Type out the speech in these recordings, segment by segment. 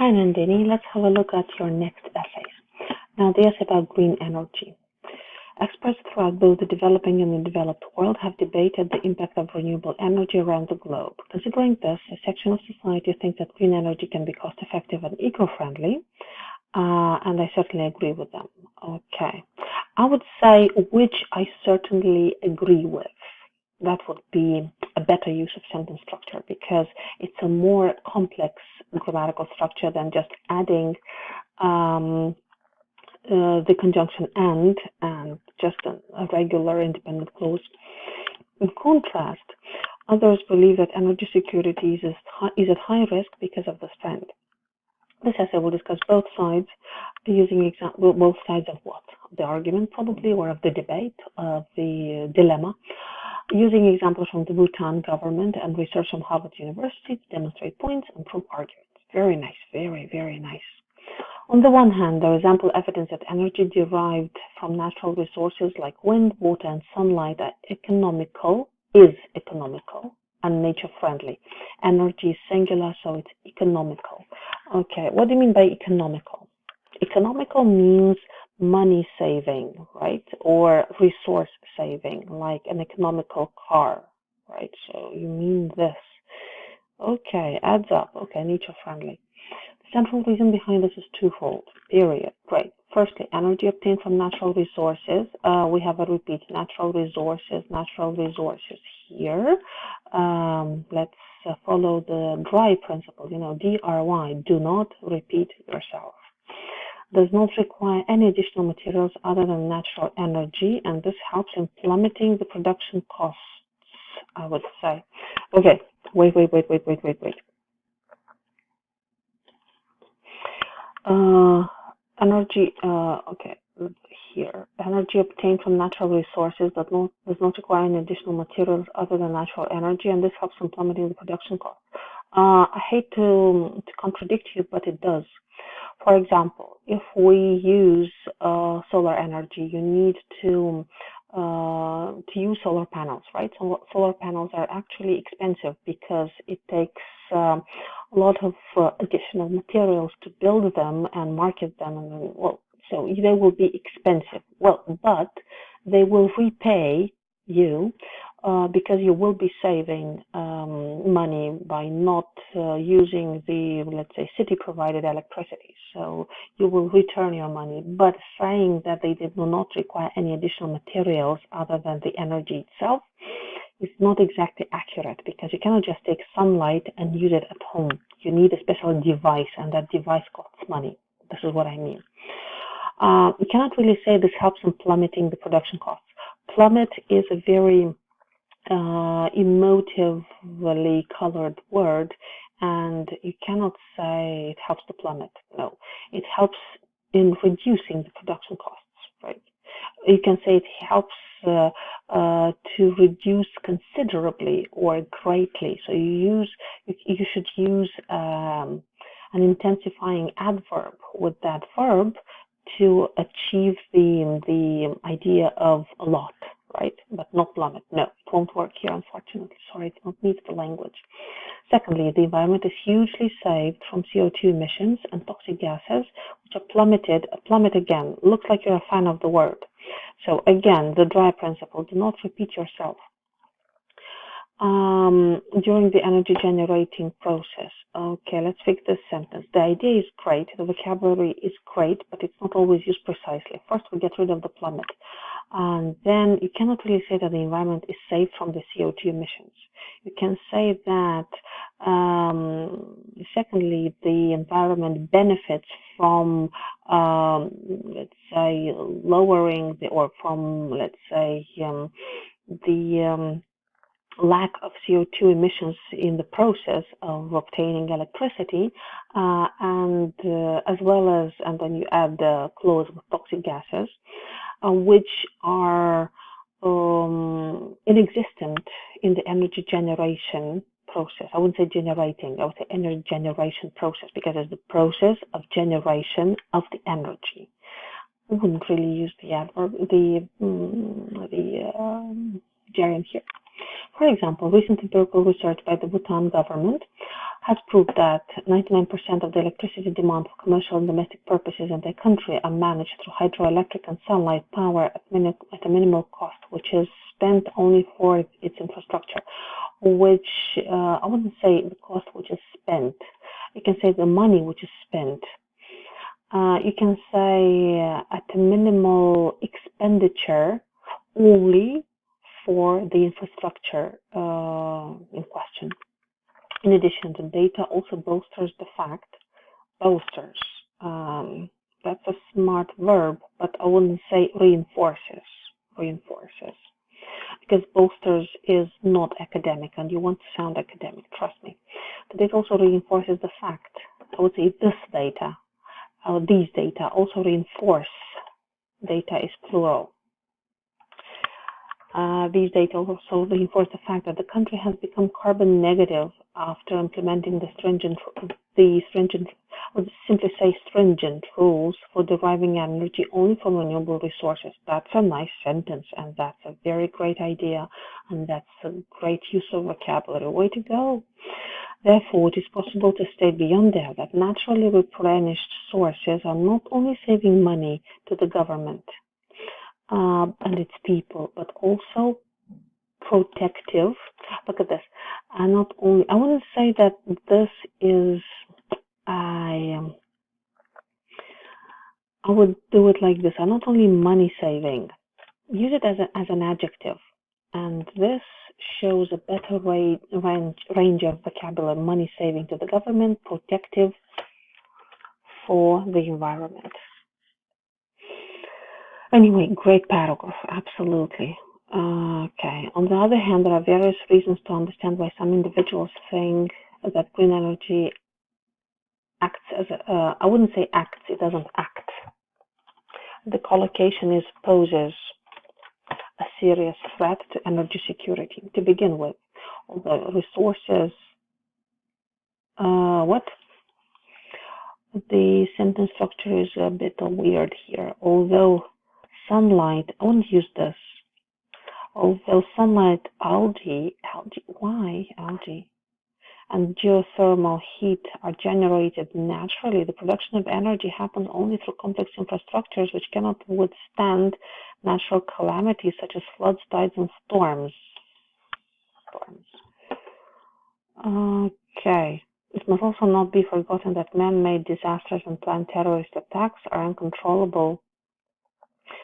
Hi Nandhini, let's have a look at your next essays. Now, the essay about green energy. Experts throughout both the developing and the developed world have debated the impact of renewable energy around the globe. Considering this, a section of society thinks that green energy can be cost-effective and eco-friendly, and I certainly agree with them. Okay. I would say which I certainly agree with. That would be a better use of sentence structure because it's a more complex grammatical structure than just adding the conjunction and just a regular independent clause. In contrast, others believe that energy security is at high risk because of this trend. This essay will discuss both sides, using both sides of what? The argument, probably, or of the debate, of the dilemma, using examples from the Bhutan government and research from Harvard University to demonstrate points and prove arguments. Very nice, very, very nice. On the one hand, there is ample evidence that energy derived from natural resources like wind, water, and sunlight is economical, and nature-friendly. Energy is singular, so it's economical. Okay, what do you mean by economical? Economical means money saving, right? Or resource saving, like an economical car, right? So you mean this. Okay, adds up. Okay, nature-friendly. The central reason behind this is twofold. Period. Great. Firstly, energy obtained from natural resources. We have a repeat, natural resources here. Let's follow the DRY principle, DRY, do not repeat yourself. Does not require any additional materials other than natural energy, and this helps in plummeting the production costs, I would say. Okay, wait. Energy, okay, here. Energy obtained from natural resources does not require any additional materials other than natural energy, and this helps in plummeting the production cost. I hate to contradict you, but it does. For example, if we use solar energy, you need to use solar panels, right? So solar panels are actually expensive because it takes a lot of additional materials to build them and market them, and so they will be expensive. But they will repay you because you will be saving money by not using the, let's say, city-provided electricity. So you will return your money. But saying that they do not require any additional materials other than the energy itself is not exactly accurate, because you cannot just take sunlight and use it at home. You need a special device, and that device costs money. This is what I mean. You cannot really say this helps in plummeting the production costs. Plummet is a very emotively colored word, and you cannot say it helps to plummet. No, it helps in reducing the production costs, right? You can say it helps to reduce considerably or greatly. So you should use an intensifying adverb with that verb to achieve the idea of a lot, right? But not plummet. No, it won't work here, unfortunately. Sorry, it won't meet the language. Secondly, the environment is hugely saved from CO2 emissions and toxic gases, which are plummeted. Plummet again. Looks like you're a fan of the word. So again, the DRY principle. Do not repeat yourself. During the energy generating process. Okay, let's fix this sentence. The idea is great, the vocabulary is great, but it's not always used precisely. First, we get rid of the plummet. And then you cannot really say that the environment is saved from the CO2 emissions. You can say that, secondly, the environment benefits from, let's say, lowering the lack of CO2 emissions in the process of obtaining electricity, and then you add the clause with toxic gases, which are inexistent in the energy generation process. I wouldn't say generating, I would say energy generation process, because it's the process of generation of the energy. I wouldn't really use the adverb, the gerund here. For example, recent empirical research by the Bhutan government has proved that 99% of the electricity demand for commercial and domestic purposes in the country are managed through hydroelectric and sunlight power at a minimal cost, which is spent only for its infrastructure, which I wouldn't say the cost which is spent. You can say the money which is spent. You can say at a minimal expenditure only for the infrastructure in question. In addition, the data also bolsters the fact, that's a smart verb, but I wouldn't say reinforces, because bolsters is not academic, and you want to sound academic, trust me. The data also reinforces the fact, I would say these data also reinforce, data is plural. These data also reinforce the fact that the country has become carbon negative after implementing the stringent, I would simply say stringent rules for deriving energy only from renewable resources. That's a nice sentence, and that's a very great idea, and that's a great use of vocabulary. Way to go. Therefore, it is possible to state beyond doubt that naturally replenished sources are not only saving money to the government and its people, but also protective. Look at this. Not only, I wouldn't say that this is, I would do it like this. Are not only money saving, use it as an adjective. And this shows a better range of vocabulary: money saving to the government, protective for the environment. Anyway, great paragraph, absolutely. Okay. On the other hand, there are various reasons to understand why some individuals think that green energy acts as I wouldn't say acts, it doesn't act. The collocation poses a serious threat to energy security to begin with. Although resources, the sentence structure is a bit weird here. Although sunlight, I won't use this. Although sunlight, algae, and geothermal heat are generated naturally, the production of energy happens only through complex infrastructures which cannot withstand natural calamities such as floods, tides, and storms. Okay. It must also not be forgotten that man-made disasters and planned terrorist attacks are uncontrollable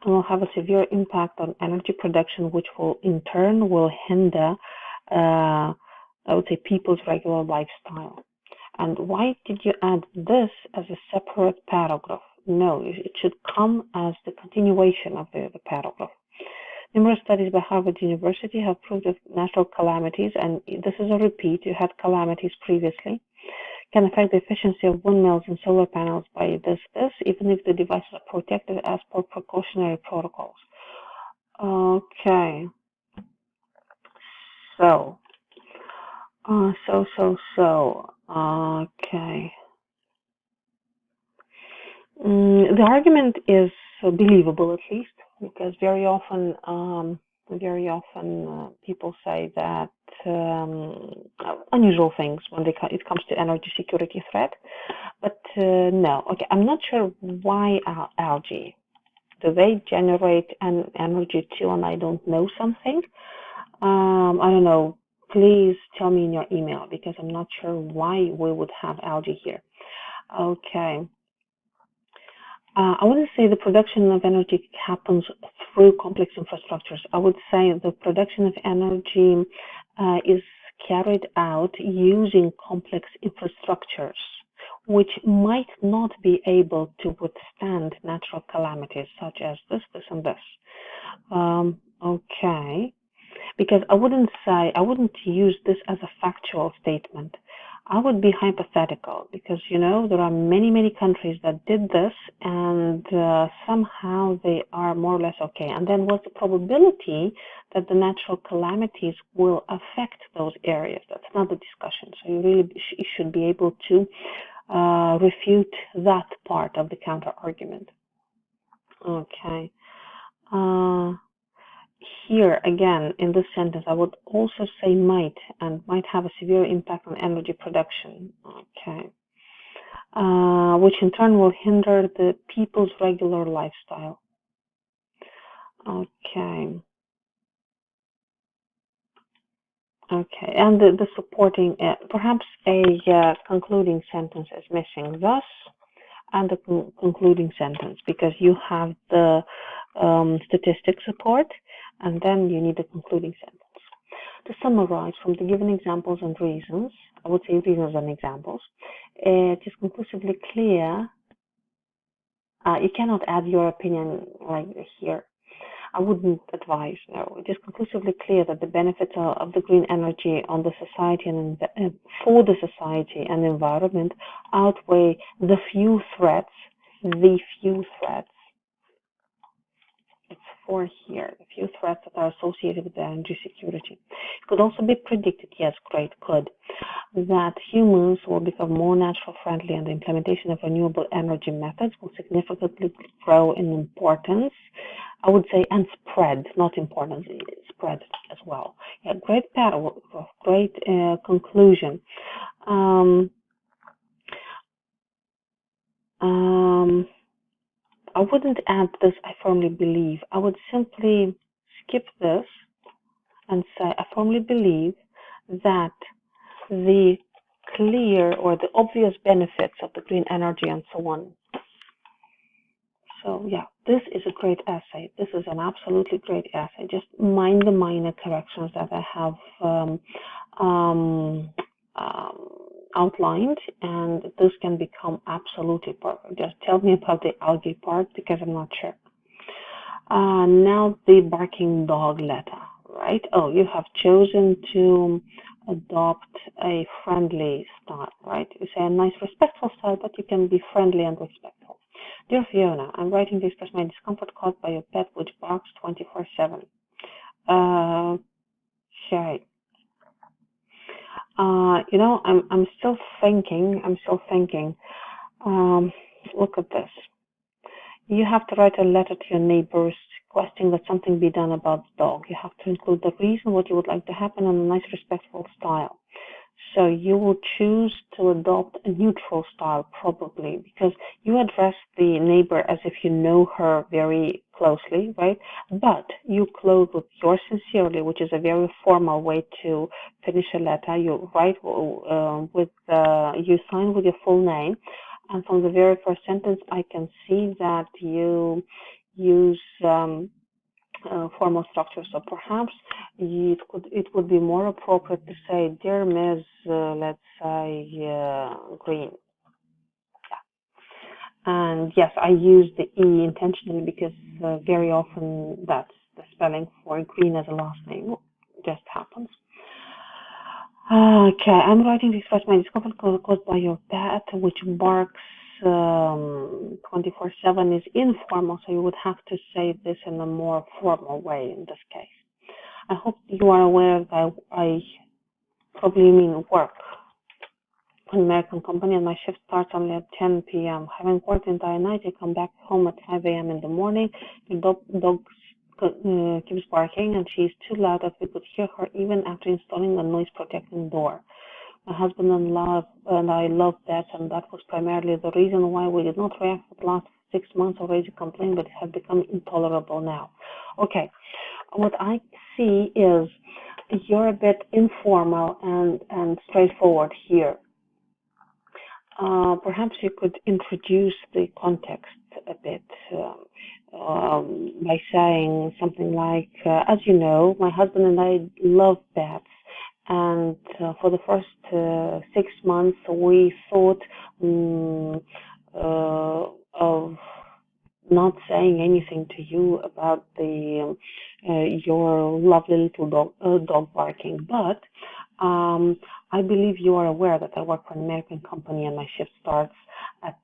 and will have a severe impact on energy production, which will in turn hinder, I would say, people's regular lifestyle. And why did you add this as a separate paragraph? No, it should come as the continuation of the paragraph. Numerous studies by Harvard University have proved that natural calamities, and this is a repeat, you had calamities previously, can affect the efficiency of windmills and solar panels by this, even if the devices are protected as per precautionary protocols. Okay. Okay. The argument is believable, at least, because very often people say that unusual things when it comes to energy security threat. But no, okay, I'm not sure why algae. Do they generate an energy too, and I don't know something? I don't know. Please tell me in your email, because I'm not sure why we would have algae here. Okay. I wouldn't say the production of energy happens through complex infrastructures. I would say the production of energy is carried out using complex infrastructures, which might not be able to withstand natural calamities such as this, and this. Okay. Because I wouldn't use this as a factual statement. I would be hypothetical, because, there are many, many countries that did this, and somehow they are more or less okay. And then what's the probability that the natural calamities will affect those areas? That's another discussion. So you really should be able to refute that part of the counter argument. Okay. here again in this sentence, I would also say might, and might have a severe impact on energy production. Okay. Which in turn will hinder the people's regular lifestyle. Okay. Okay, and the supporting, perhaps a concluding sentence is missing. Thus, and the concluding sentence, because you have the statistic support, and then you need the concluding sentence. To summarize from the given examples and reasons, I would say reasons and examples, it is conclusively clear. You cannot add your opinion like here. I wouldn't advise. No, it is conclusively clear that the benefits of the green energy on the society and for the society and environment outweigh the few threats. The few threats. It's for here. The few threats that are associated with the energy security. It could also be predicted. Yes, great, could. That humans will become more natural friendly and the implementation of renewable energy methods will significantly grow in importance. I would say, and spread, not importance, spread as well. Yeah, great battle, great conclusion. I wouldn't add this, I firmly believe. I would simply skip this and say, I firmly believe that the clear or the obvious benefits of the green energy and so on. So yeah, this is a great essay. This is an absolutely great essay. Just mind the minor corrections that I have outlined, and this can become absolutely perfect. Just tell me about the algae part because I'm not sure. Now the barking dog letter, right? Oh, you have chosen to adopt a friendly style, right? You say a nice, respectful style, but you can be friendly and respectful. Dear Fiona, I'm writing to express my discomfort caused by your pet, which barks 24/7. Sherry. You know, I'm still thinking. Look at this. You have to write a letter to your neighbors requesting that something be done about the dog. You have to include the reason, what you would like to happen, in a nice, respectful style. So you will choose to adopt a neutral style, probably, because you address the neighbor as if you know her very closely, right? But you close with yours sincerely, which is a very formal way to finish a letter. You write you sign with your full name, and from the very first sentence, I can see that you use formal structure. So perhaps it would be more appropriate to say, "Dear Ms. Let's say Green." Yeah. And yes, I use the E intentionally because very often that's the spelling for Green as a last name. It just happens. Okay, I'm writing to express my discomfort caused by your pet, which barks 24/7 is informal, so you would have to say this in a more formal way in this case. I hope you are aware that I probably mean work for an American company, and my shift starts only at 10 p.m. Having worked the entire night, I come back home at 5 a.m. in the morning. The dog keeps barking, and she is too loud that we could hear her even after installing a noise-protecting door. My husband and I love pets, and that was primarily the reason why we did not react for the last 6 months or raise a complaint, but it has become intolerable now. Okay, what I see is you're a bit informal and straightforward here. Perhaps you could introduce the context a bit by saying something like, as you know, my husband and I love pets. And for the first 6 months, we thought of not saying anything to you about the your lovely little dog barking. But I believe you are aware that I work for an American company and my shift starts at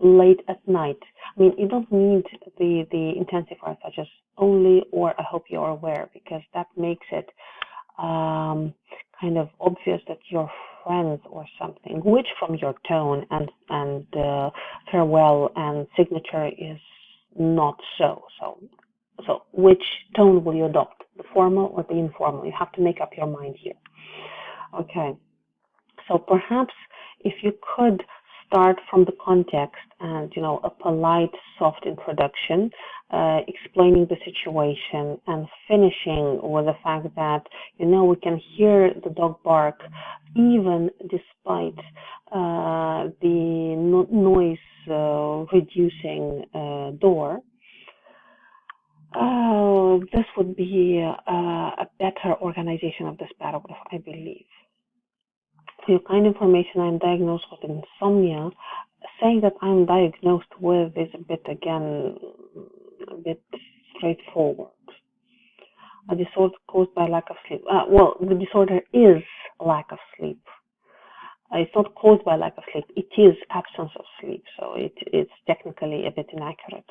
late at night. I mean, you don't need the intensifier such as only or I hope you're aware, because that makes it kind of obvious that you're friends or something, which from your tone and farewell and signature is not so. So So which tone will you adopt, the formal or the informal? You have to make up your mind here. Okay. So perhaps if you could start from the context and, a polite, soft introduction, explaining the situation and finishing with the fact that, we can hear the dog bark even despite the noise reducing door. This would be a better organization of this paragraph, I believe. For your kind information, I'm diagnosed with insomnia. Saying that I'm diagnosed with is a bit straightforward. A disorder caused by lack of sleep. The disorder is lack of sleep. It's not caused by lack of sleep. It is absence of sleep. So it's technically a bit inaccurate.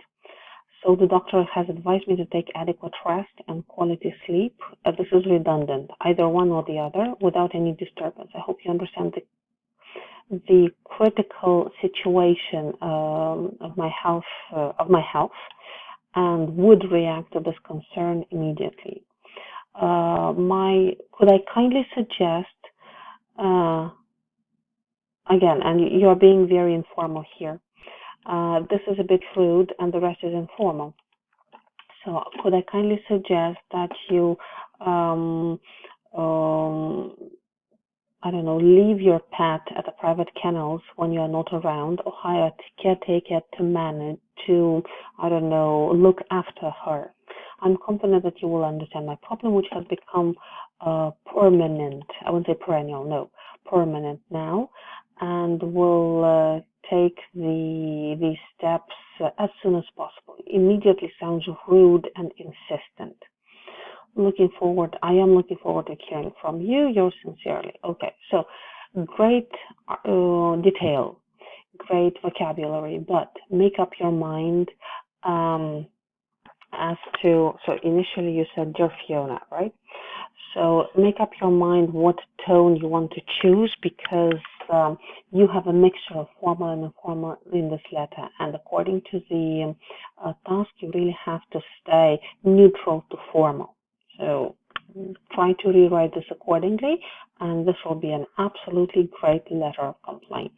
So the doctor has advised me to take adequate rest and quality sleep. This is redundant, either one or the other, without any disturbance. I hope you understand the critical situation of my health, and would react to this concern immediately. Could I kindly suggest, again, and you are being very informal here. This is a bit rude and the rest is informal. So could I kindly suggest that you, leave your pet at the private kennels when you are not around, or hire a caretaker to manage, look after her. I'm confident that you will understand my problem, which has become permanent. I wouldn't say perennial, no, permanent now, and will take these steps as soon as possible. Immediately sounds rude and insistent. I am looking forward to hearing from you. Yours sincerely. Okay, so great detail, great vocabulary, but make up your mind as to, so initially you said dear Fiona, right? So make up your mind what tone you want to choose, because you have a mixture of formal and informal in this letter, and according to the task, you really have to stay neutral to formal. So try to rewrite this accordingly, and this will be an absolutely great letter of complaint.